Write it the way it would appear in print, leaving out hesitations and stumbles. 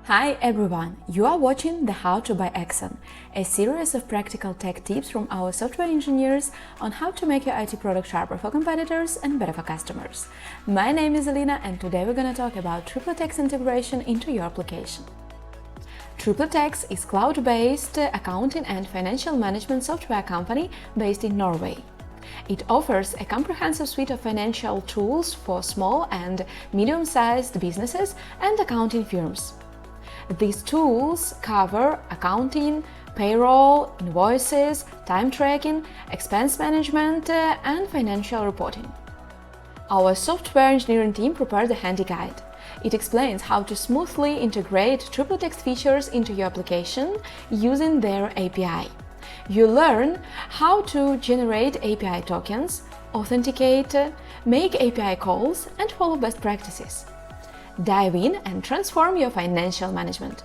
Hi everyone! You are watching the How to by Axon, a series of practical tech tips from our software engineers on how to make your IT product sharper for competitors and better for customers. My name is Alina and today we're going to talk about Tripletex integration into your application. Tripletex is cloud-based accounting and financial management software company based in Norway. It offers a comprehensive suite of financial tools for small and medium-sized businesses and accounting firms. These tools cover accounting, payroll, invoices, time tracking, expense management, and financial reporting. Our software engineering team prepared a handy guide. It explains how to smoothly integrate Tripletex features into your application using their API. You learn how to generate API tokens, authenticate, make API calls, and follow best practices. Dive in and transform your financial management.